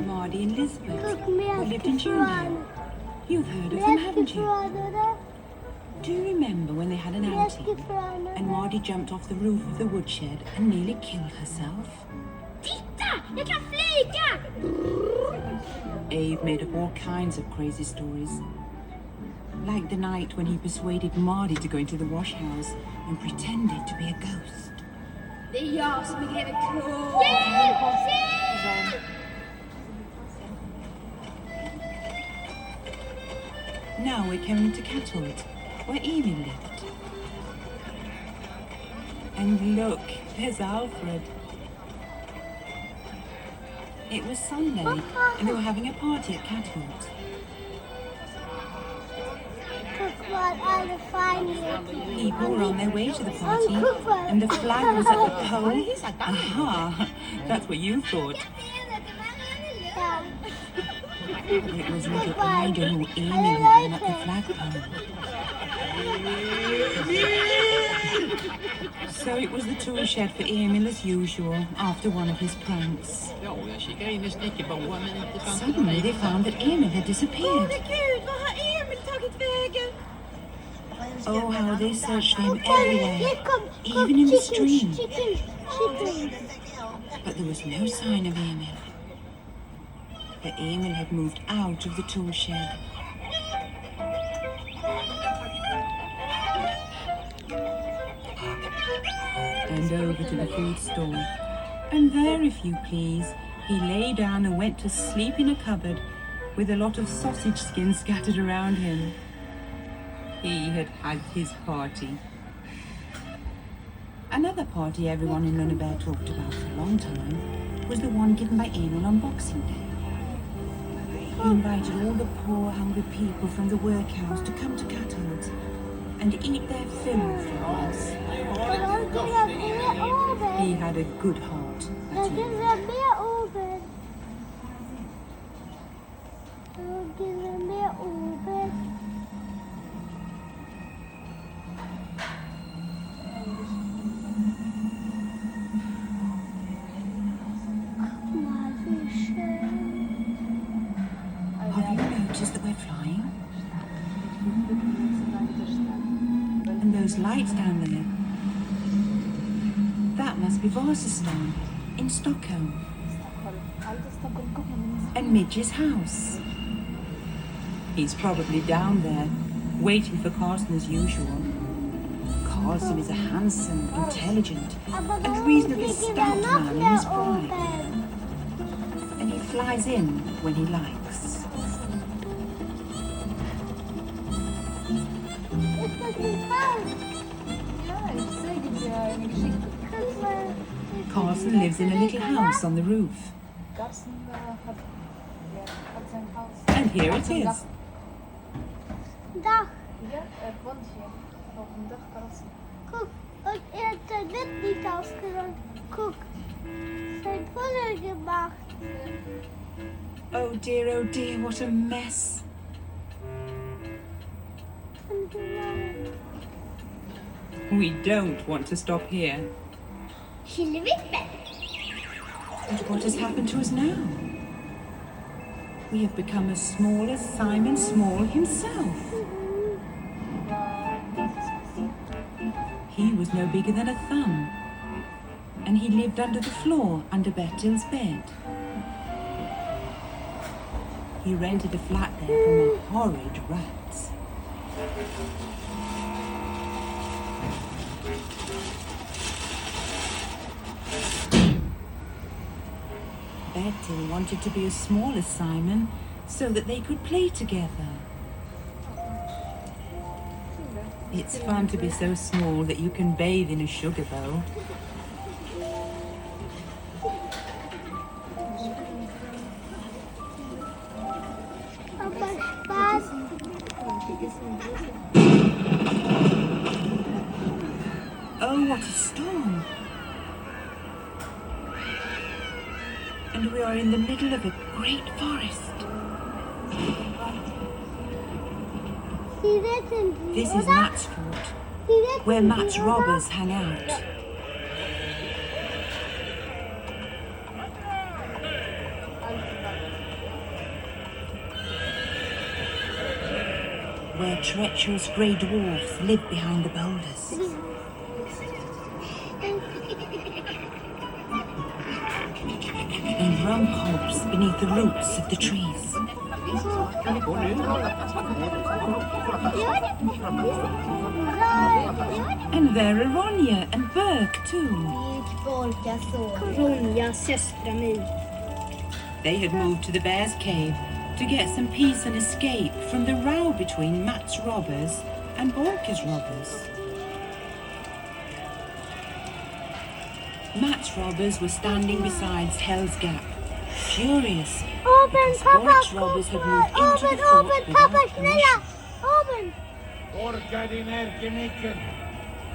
Marty and Lisbeth, who lived in June. You've heard of them, haven't you? Do you remember when they had an outing and Marty jumped off the roof of the woodshed and nearly killed herself? Titta! Jag kan flyga! Abe made up all kinds of crazy stories. Like the night when he persuaded Marty to go into the wash house and pretended to be a ghost. Det är jag som är greve Klå! Now we're coming to Catholt, where Emil lived. And look, there's Alfred. It was Sunday, and they were having a party at Catholt. People were on their way to the party, and the flag was at the pole. Aha, that's what you thought. It was little Ida who Emil had ran up the flagpole. So it was the tool shed for Emil as usual after one of his pranks. Suddenly they found that Emil had disappeared. Oh, how they searched for him everywhere, even in the stream. But there was no sign of Emil. For Emil had moved out of the tool shed. And over to the food store. And there, if you please, he lay down and went to sleep in a cupboard with a lot of sausage skins scattered around him. He had had his party. Another party everyone in Lönneberg talked about for a long time was the one given by Emil on Boxing Day. He invited all the poor, hungry people from the workhouse to come to Catholt and eat their fill of flowers. He had a good heart. Have you noticed that we're flying? And those lights down there? That must be Vasastan in Stockholm. And Midge's house. He's probably down there, waiting for Carson as usual. Carson is a handsome, intelligent, and reasonably stout man in his pride. And he flies in when he likes. Carson lives in a little house on the roof. And here it is. Dag. Koek, ik heb dit niet afgerond. Koek, zijn voller gemaakt. Oh dear, what a mess. We don't want to stop here. And what has happened to us now? We have become as small as Simon Small himself. He was no bigger than a thumb, and he lived under the floor under Bertil's bed. He rented a flat there from a horrid rat. Bertil wanted to be as small as Simon so that they could play together. It's fun to be so small that you can bathe in a sugar bowl. Oh, what a storm! And we are in the middle of a great forest. This is Matt's fort, where Matt's robbers hang out. where treacherous grey dwarfs lived behind the boulders. And rum hops beneath the roots of the trees. And there are Ronja and Burke too. Ronja, systra min. They had moved to the Bear's Cave to get some peace and escape from the row between Mats robbers and Borka's robbers. Mats robbers were standing beside Hell's Gap, furious because Bork's robbers had moved into the fort without permission. Orka din ärkenicken.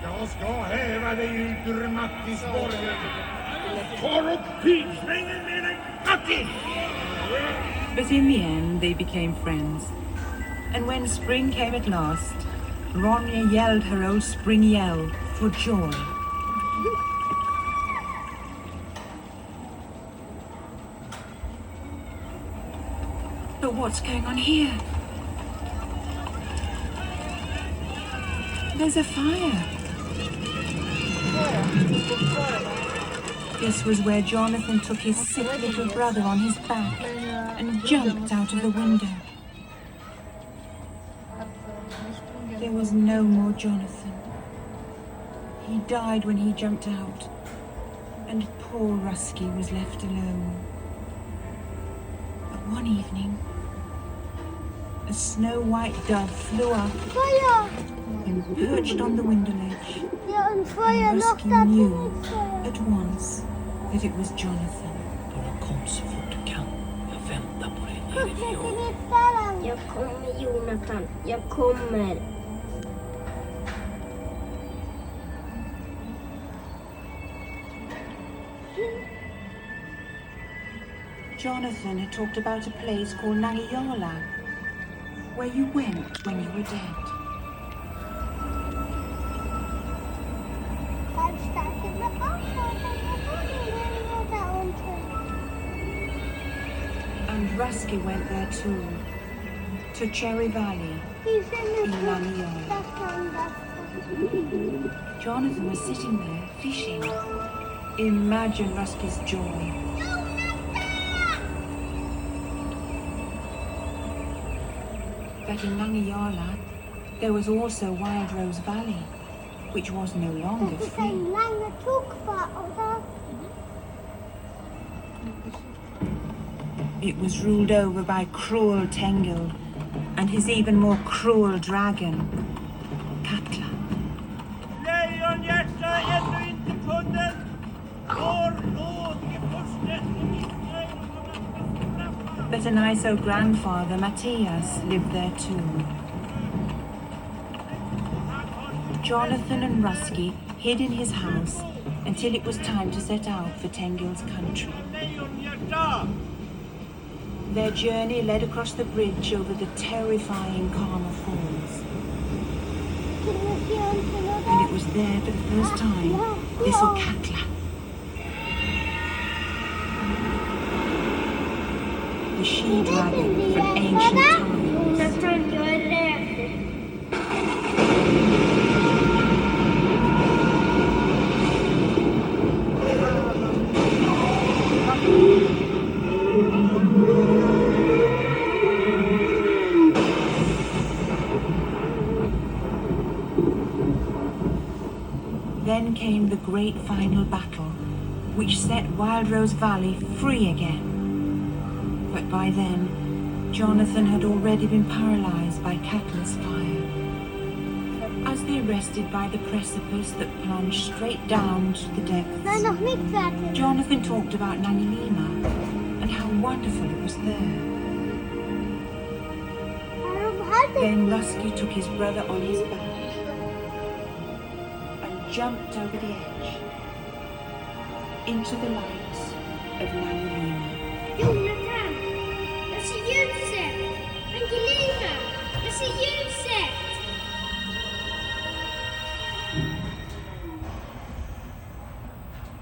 Jag ska häva dig ut ur Mattis borgen. Tar upp pilsvängen med dig, Matti! But in the end, they became friends. And when spring came at last, Ronja yelled her old spring yell for joy. But what's going on here? There's a fire. This was where Jonathan took his sick little brother on his back and jumped out of the window. There was no more Jonathan. He died when he jumped out, and poor Rusky was left alone. But one evening, a snow-white dove flew up and perched on the window ledge. And Rusky knew at once that it was Jonathan. Bara kom så fort du kan. Jag väntar på dig nere vid jorden. Jag kommer, Jonathan. Jag kommer. Jonathan had talked about a place called Nangijala, where you went when you were dead. And Rusky went there too, to Cherry Valley in Nangijala. Jonathan was sitting there fishing. Imagine Rusky's joy. But in Nangijala, there was also Wild Rose Valley, which was no longer free. It was ruled over by cruel Tengil and his even more cruel dragon, Katla. Lejonhjärta är ännu inte funnen. Vår nåd är först But a nice old grandfather, Matthias, lived there too. Jonathan and Rusky hid in his house until it was time to set out for Tengil's country. Their journey led across the bridge over the terrifying Karma Falls. And it was there for the first time they saw Katla. The she-dragon from ancient times. Jonathan, jag är rädd. Then came the great final battle, which set Wild Rose Valley free again. But by then, Jonathan had already been paralyzed by Katla's fire. As they rested by the precipice that plunged straight down to the depths, Jonathan talked about Nangilima and how wonderful it was there. Then Rusky took his brother on his back and jumped over the edge into the light of Nangilima. Jonathan! Jag ser ljuset! Angelina! Jag ser ljuset!